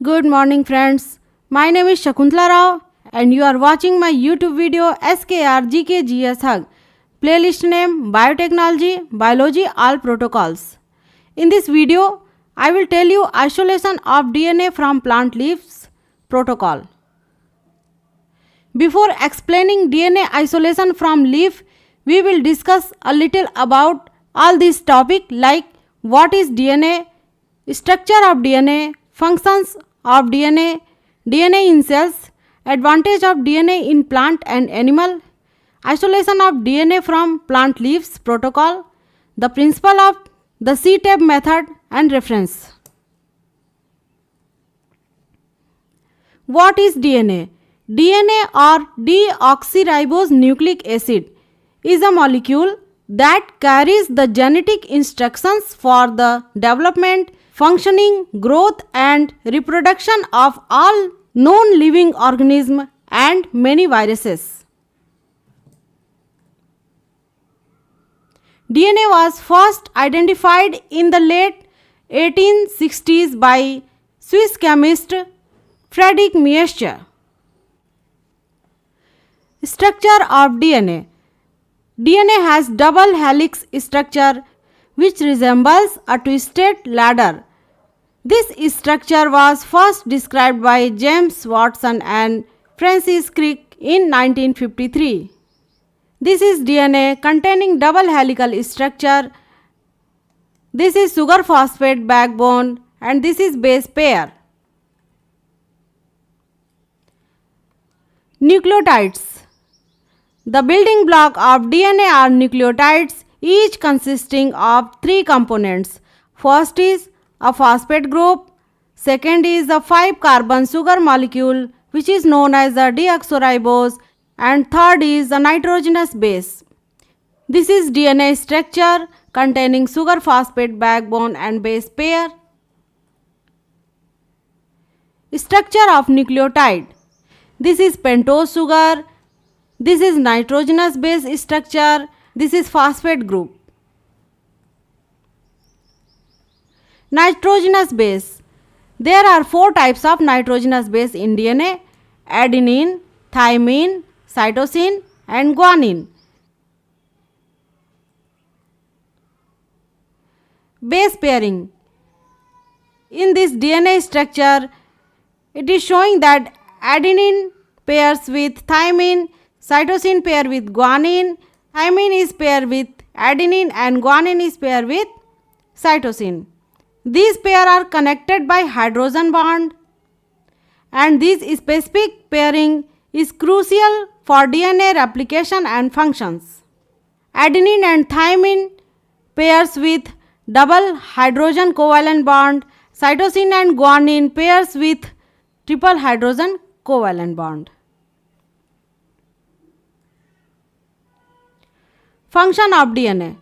Good morning friends. My name is Shakuntala Rao and you are watching my YouTube video SKRGKGS Hug. Playlist name Biotechnology, Biology, All Protocols. In this video, I will tell you isolation of DNA from plant leaves protocol. Before explaining DNA isolation from leaf, we will discuss a little about all these topics like what is DNA, structure of DNA, functions of DNA, DNA in cells, advantage of DNA in plant and animal, isolation of DNA from plant leaves protocol, the principle of the C-tab method and reference. What is DNA? DNA or deoxyribose nucleic acid is a molecule that carries the genetic instructions for the development, functioning, growth and reproduction of all known living organisms and many viruses. DNA was first identified in the late 1860s by Swiss chemist Friedrich Miescher. Structure of DNA. DNA has double helix structure which resembles a twisted ladder. This structure was first described by James Watson and Francis Crick in 1953. This is DNA containing double helical structure. This is sugar phosphate backbone and this is base pair. Nucleotides. The building block of DNA are nucleotides, each consisting of three components. First is a phosphate group, second is a 5-carbon sugar molecule which is known as a deoxyribose, and third is a nitrogenous base. This is DNA structure containing sugar phosphate backbone and base pair. Structure of nucleotide. This is pentose sugar. This is nitrogenous base structure. This is phosphate group. Nitrogenous base. There are 4 types of nitrogenous base in DNA: adenine, thymine, cytosine and guanine. Base pairing. In this DNA structure, it is showing that adenine pairs with thymine, cytosine pair with guanine, thymine is paired with adenine and guanine is paired with cytosine. These pair are connected by hydrogen bond and this specific pairing is crucial for DNA replication and functions. Adenine and thymine pairs with double hydrogen covalent bond, cytosine and guanine pairs with triple hydrogen covalent bond. Function of DNA.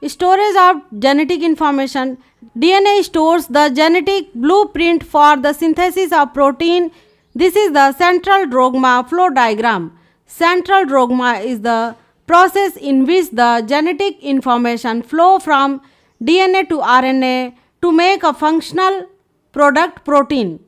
Storage of genetic information. DNA stores the genetic blueprint for the synthesis of protein. This is the central dogma flow diagram. Central dogma is the process in which the genetic information flow from DNA to RNA to make a functional product protein.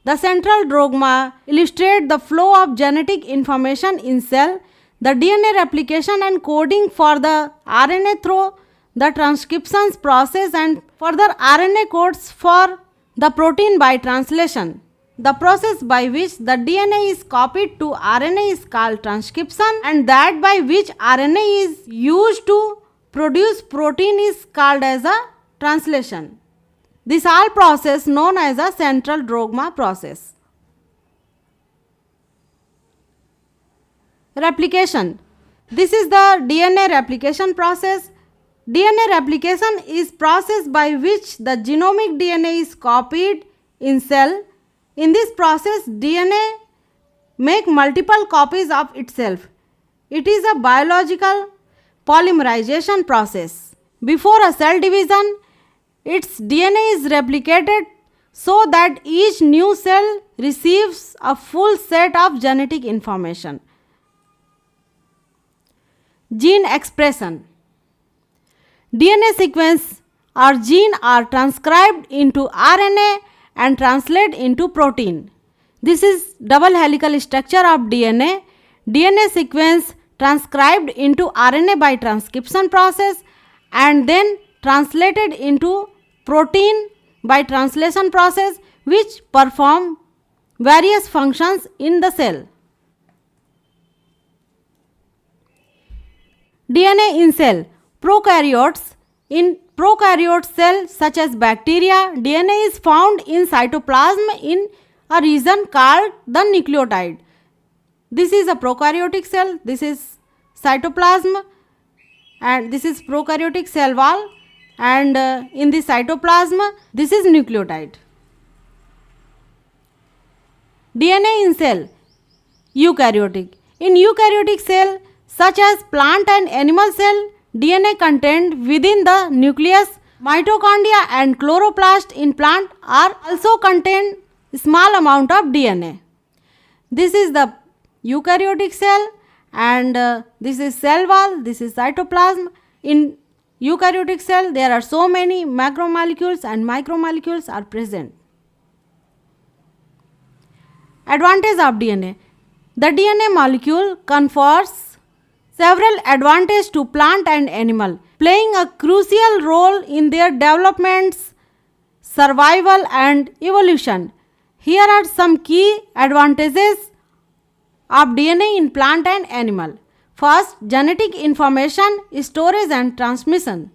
The central dogma illustrates the flow of genetic information in cell, the DNA replication and coding for the RNA through the transcription process and further RNA codes for the protein by translation. The process by which the DNA is copied to RNA is called transcription and that by which RNA is used to produce protein is called as a translation. This all process known as a central dogma process. Replication. This is the DNA replication process. DNA replication is process by which the genomic DNA is copied in cell. In this process, DNA make multiple copies of itself. It is a biological polymerization process. Before a cell division, its DNA is replicated so that each new cell receives a full set of genetic information. Gene expression. DNA sequence or gene are transcribed into RNA and translate into protein. This is double helical structure of DNA. DNA sequence transcribed into RNA by transcription process and then translated into protein by translation process, which perform various functions in the cell. DNA in cell. Prokaryotes. In prokaryote cell such as bacteria, DNA is found in cytoplasm in a region called the nucleotide. This is a prokaryotic cell, this is cytoplasm, and this is prokaryotic cell wall, and in the cytoplasm this is nucleotide. DNA in cell. Eukaryotic. In eukaryotic cell such as plant and animal cell, DNA contained within the nucleus, mitochondria and chloroplast in plant are also contain small amount of DNA. This is the eukaryotic cell, and this is cell wall, this is cytoplasm. In eukaryotic cell there are so many macromolecules and micromolecules are present. Advantage of DNA. The DNA molecule confers several advantages to plant and animal, playing a crucial role in their developments, survival and evolution. Here are some key advantages of DNA in plant and animal. First, genetic information storage and transmission.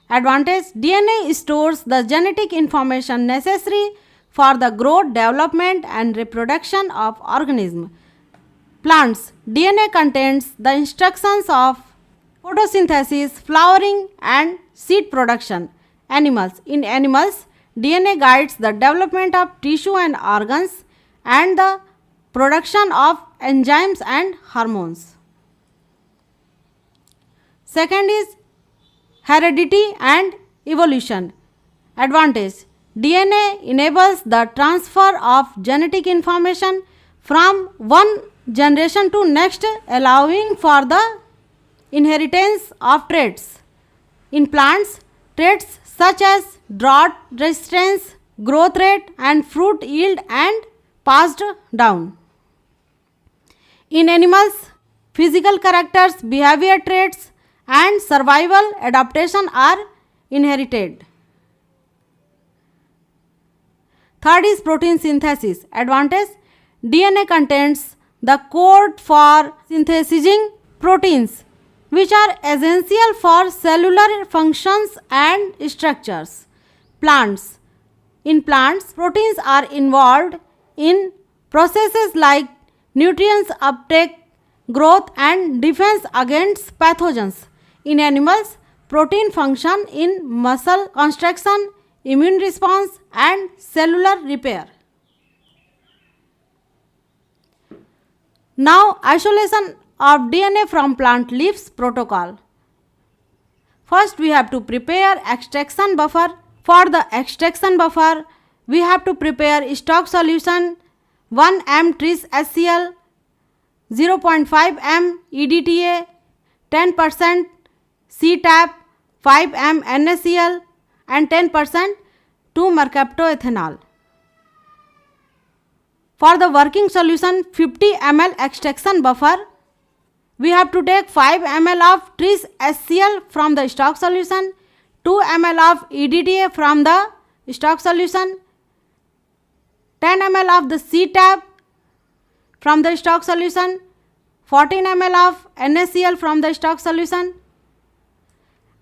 Advantage: DNA stores the genetic information necessary for the growth, development and reproduction of organism. Plants. DNA contains the instructions of photosynthesis, flowering and seed production. Animals. In animals, DNA guides the development of tissue and organs and the production of enzymes and hormones. Second is heredity and evolution. Advantage: DNA enables the transfer of genetic information from one generation to next, allowing for the inheritance of traits. In plants, traits such as drought resistance, growth rate and fruit yield and passed down. In animals, physical characters, behavior traits and survival adaptation are inherited. Third is protein synthesis. Advantage: DNA contains the code for synthesizing proteins, which are essential for cellular functions and structures. Plants. In plants, proteins are involved in processes like nutrients uptake, growth and defense against pathogens. In animals, protein function in muscle construction, immune response and cellular repair. Now, isolation of DNA from plant leaves protocol. First, we have to prepare extraction buffer. For the extraction buffer, we have to prepare stock solution 1 m tris HCl, 0.5 m EDTA, 10% CTAP, 5 m NaCl and 10% 2-mercaptoethanol. For the working solution 50 ml extraction buffer, we have to take 5 ml of tris HCl from the stock solution, 2 ml of EDTA from the stock solution, 10 ml of the CTAP from the stock solution, 14 ml of NaCl from the stock solution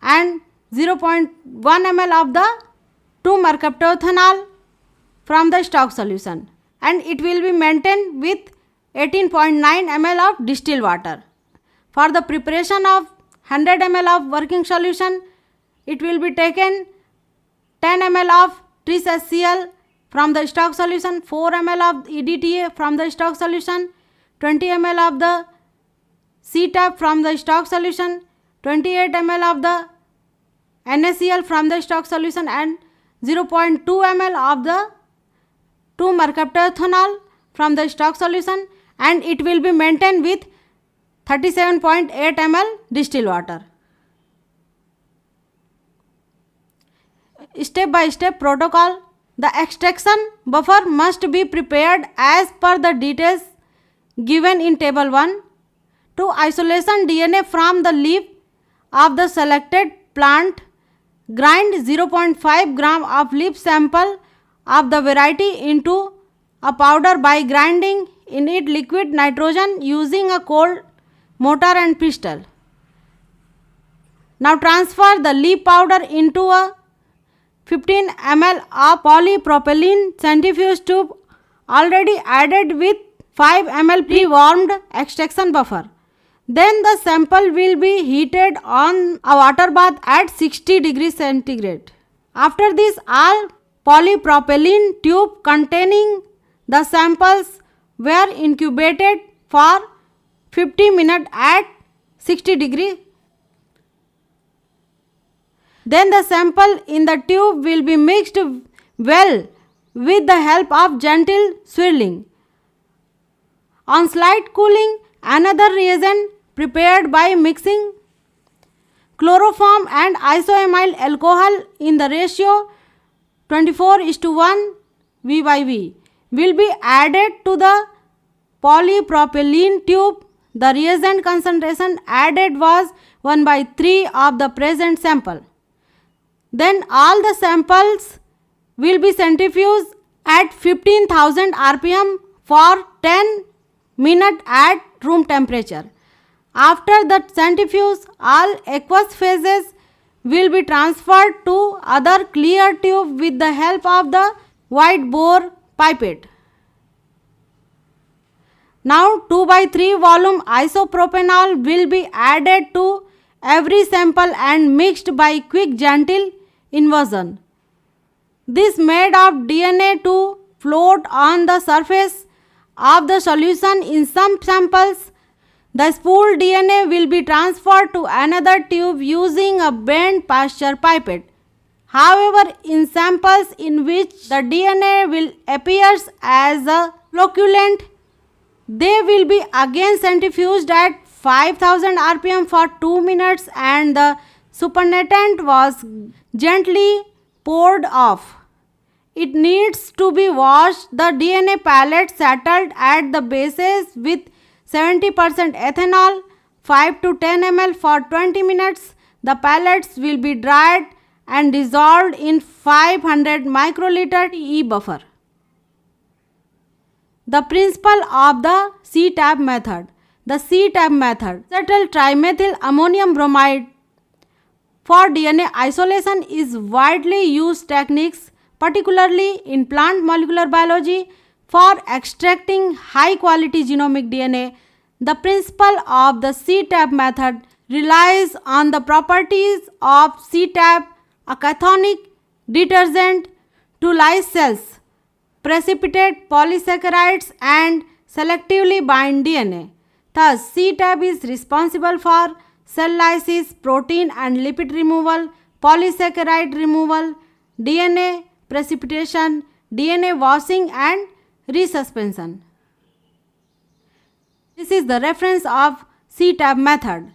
and 0.1 ml of the 2-mercaptoethanol from the stock solution, and it will be maintained with 18.9 ml of distilled water. For the preparation of 100 ml of working solution, it will be taken 10 ml of tris HCl from the stock solution, 4 ml of EDTA from the stock solution, 20 ml of the CTAP from the stock solution, 28 ml of the NaCl from the stock solution and 0.2 ml of the 2-mercaptoethanol from the stock solution, and it will be maintained with 37.8 ml distilled water. Step by step protocol. The extraction buffer must be prepared as per the details given in table 1. To isolation DNA from the leaf of the selected plant, grind 0.5 gram of leaf sample of the variety into a powder by grinding in it liquid nitrogen using a cold mortar and pestle. Now transfer the leaf powder into a 15 ml of polypropylene centrifuge tube already added with 5 ml pre-warmed extraction buffer. Then the sample will be heated on a water bath at 60 degrees centigrade. After this, all polypropylene tube containing the samples were incubated for 50 minutes at 60 degrees. Then the sample in the tube will be mixed well with the help of gentle swirling. On slight cooling, another reagent prepared by mixing chloroform and isoamyl alcohol in the ratio 24:1 V/V will be added to the polypropylene tube. The reagent concentration added was 1/3 of the present sample. Then all the samples will be centrifuged at 15,000 rpm for 10 minutes at room temperature. After the centrifuge, all aqueous phases will be transferred to other clear tube with the help of the wide bore pipette. Now 2/3 volume isopropanol will be added to every sample and mixed by quick gentle inversion. This made of DNA to float on the surface of the solution in some samples. The spooled DNA will be transferred to another tube using a bent pasture pipette. However, in samples in which the DNA will appear as a flocculent, they will be again centrifuged at 5,000 rpm for 2 minutes and the supernatant was gently poured off. It needs to be washed. The DNA pellet settled at the bases with 70% ethanol, 5 to 10 ml for 20 minutes. The pellets will be dried and dissolved in 500 microliter TE buffer. The principle of the CTAB method. The CTAB method, acetyl trimethyl ammonium bromide for DNA isolation, is widely used techniques, particularly in plant molecular biology, for extracting high quality genomic DNA. The principle of the CTAB method relies on the properties of CTAB, a cationic detergent, to lyse cells, precipitate polysaccharides and selectively bind DNA. Thus, CTAB is responsible for cell lysis, protein and lipid removal, polysaccharide removal, DNA precipitation, DNA washing and resuspension. This is the reference of CTAB method.